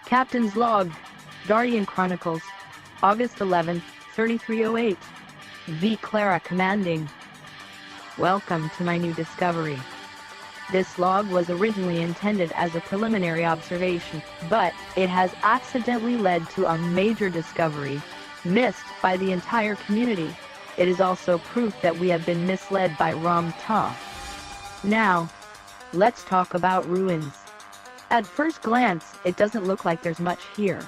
Captain's Log, Guardian Chronicles, August 11, 3308. V. Clara commanding. Welcome to my new discovery. This log was originally intended as a preliminary observation, but it has accidentally led to a major discovery, missed by the entire community. It is also proof that we have been misled by Ram-Ta. Now, let's talk about ruins. At first glance, it doesn't look like there's much here.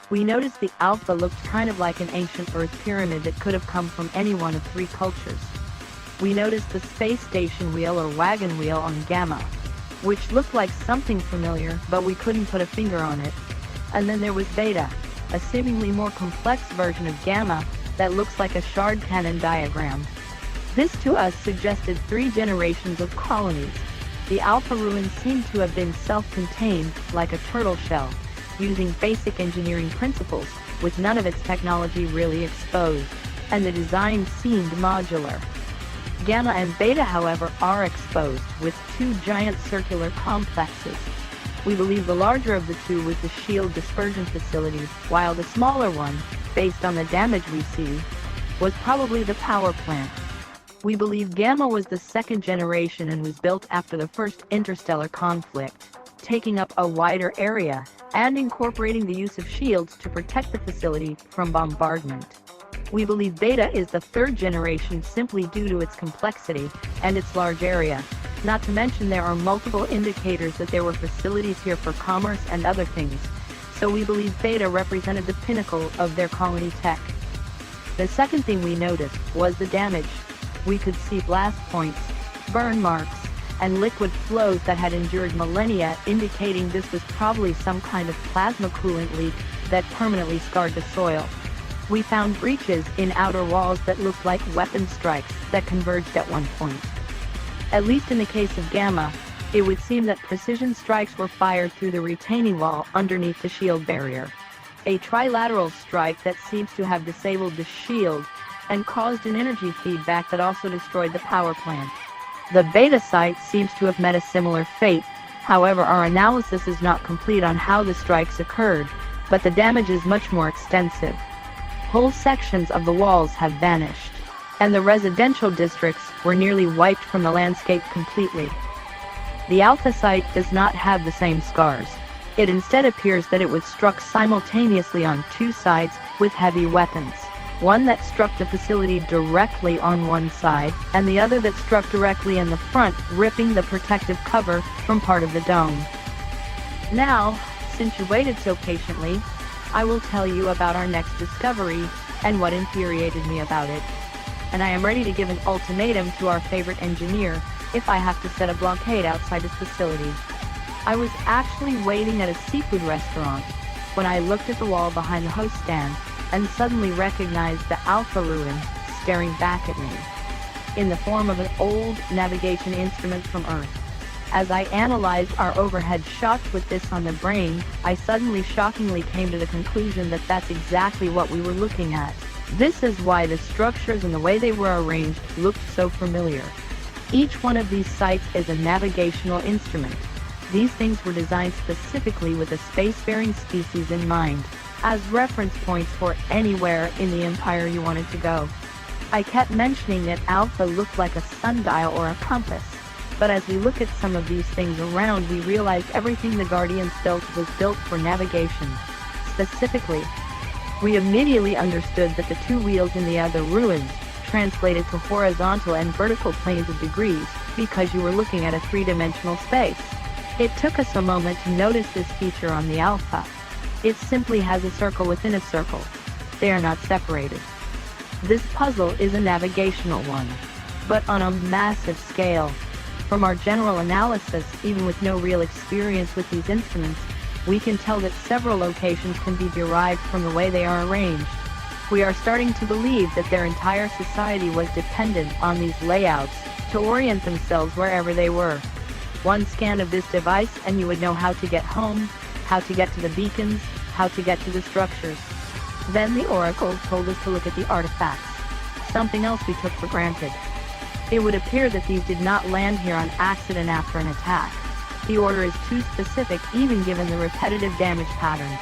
We noticed the Alpha looked kind of like an ancient Earth pyramid that could have come from any one of three cultures. We noticed the space station wheel or wagon wheel on Gamma, which looked like something familiar, but we couldn't put a finger on it. And then there was Beta, a seemingly more complex version of Gamma that looks like a shard cannon diagram. This to us suggested 3 generations of colonies. The Alpha ruins seem to have been self-contained, like a turtle shell, using basic engineering principles, with none of its technology really exposed, and the design seemed modular. Gamma and Beta, however, are exposed, with 2 giant circular complexes. We believe the larger of the 2 was the shield dispersion facility, while the smaller one, based on the damage we see, was probably the power plant. We believe Gamma was the 2nd generation and was built after the first interstellar conflict, taking up a wider area and incorporating the use of shields to protect the facility from bombardment. We believe Beta is the 3rd generation simply due to its complexity and its large area, not to mention there are multiple indicators that there were facilities here for commerce and other things, so we believe Beta represented the pinnacle of their colony tech. The second thing we noticed was the damage. We could see blast points, burn marks, and liquid flows that had endured millennia, indicating this was probably some kind of plasma coolant leak that permanently scarred the soil. We found breaches in outer walls that looked like weapon strikes that converged at one point. At least in the case of Gamma, it would seem that precision strikes were fired through the retaining wall underneath the shield barrier. A trilateral strike that seems to have disabled the shield and caused an energy feedback that also destroyed the power plant. The Beta site seems to have met a similar fate. However, our analysis is not complete on how the strikes occurred, but the damage is much more extensive. Whole sections of the walls have vanished, and the residential districts were nearly wiped from the landscape completely. The Alpha site does not have the same scars. It instead appears that it was struck simultaneously on 2 sides with heavy weapons. One that struck the facility directly on one side, and the other that struck directly in the front, ripping the protective cover from part of the dome. Now, since you waited so patiently, I will tell you about our next discovery, and what infuriated me about it. And I am ready to give an ultimatum to our favorite engineer, if I have to set a blockade outside his facility. I was actually waiting at a seafood restaurant, when I looked at the wall behind the host stand, and suddenly recognized the Alpha ruin staring back at me, in the form of an old navigation instrument from Earth. As I analyzed our overhead shots with this on the brain, I suddenly shockingly came to the conclusion that that's exactly what we were looking at. This is why the structures and the way they were arranged looked so familiar. Each one of these sites is a navigational instrument. These things were designed specifically with a spacefaring species in mind, as reference points for anywhere in the Empire you wanted to go. I kept mentioning that Alpha looked like a sundial or a compass, but as we look at some of these things around, we realized everything the Guardians built was built for navigation. Specifically, we immediately understood that the 2 wheels in the other ruins translated to horizontal and vertical planes of degrees, because you were looking at a 3-dimensional space. It took us a moment to notice this feature on the Alpha. It simply has a circle within a circle. They are not separated. This puzzle is a navigational one, but on a massive scale. From our general analysis, even with no real experience with these instruments, we can tell that several locations can be derived from the way they are arranged. We are starting to believe that their entire society was dependent on these layouts to orient themselves wherever they were. One scan of this device and you would know how to get home, how to get to the beacons, how to get to the structures. Then the Oracle told us to look at the artifacts. something else we took for granted. It would appear that these did not land here on accident after an attack. The order is too specific even given the repetitive damage patterns.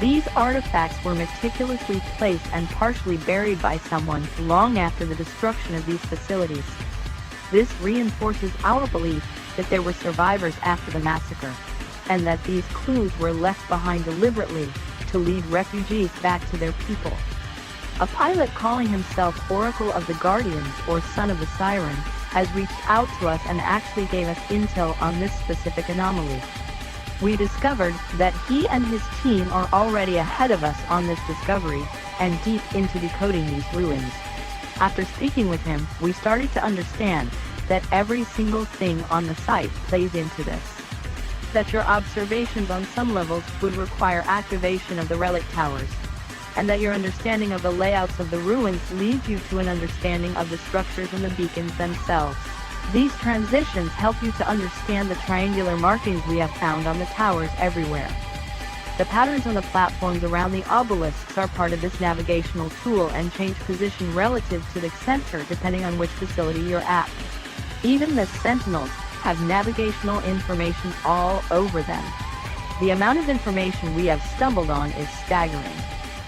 These artifacts were meticulously placed and partially buried by someone long after the destruction of these facilities. This reinforces our belief that there were survivors after the massacre, and that these clues were left behind deliberately to lead refugees back to their people. A pilot calling himself Oracle of the Guardians or Son of the Siren has reached out to us and actually gave us intel on this specific anomaly. We discovered that he and his team are already ahead of us on this discovery and deep into decoding these ruins. After speaking with him, we started to understand that every single thing on the site plays into this. That your observations on some levels would require activation of the relic towers, and that your understanding of the layouts of the ruins leads you to an understanding of the structures and the beacons themselves. These transitions help you to understand the triangular markings we have found on the towers everywhere. The patterns on the platforms around the obelisks are part of this navigational tool and change position relative to the center depending on which facility you're at. Even the sentinels have navigational information all over them. The amount of information we have stumbled on is staggering.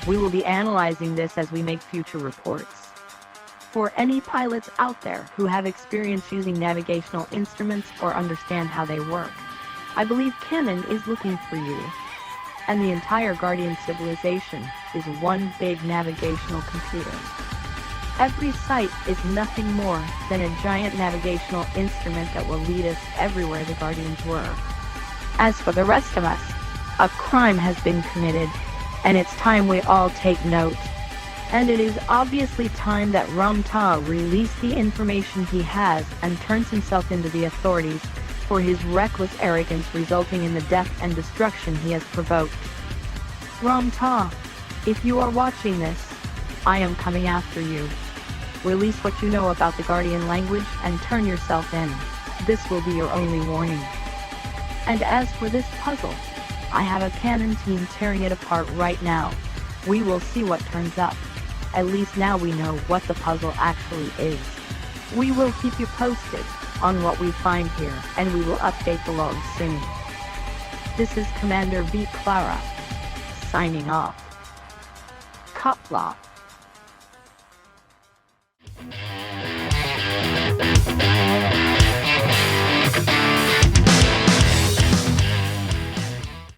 We will be analyzing this as we make future reports. For any pilots out there who have experience using navigational instruments or understand how they work, I believe Canon is looking for you. And the entire Guardian civilization is one big navigational computer. Every site is nothing more than a giant navigational instrument that will lead us everywhere the Guardians were. As for the rest of us, a crime has been committed, and it's time we all take note. And it is obviously time that Ram-Ta release the information he has and turns himself into the authorities for his reckless arrogance resulting in the death and destruction he has provoked. Ram-Ta, if you are watching this, I am coming after you. Release what you know about the Guardian language and turn yourself in. This will be your only warning. And as for this puzzle, I have a Canon team tearing it apart right now. We will see what turns up. At least now we know what the puzzle actually is. We will keep you posted on what we find here, and we will update the logs soon. This is Commander V. Clara, signing off. Copla.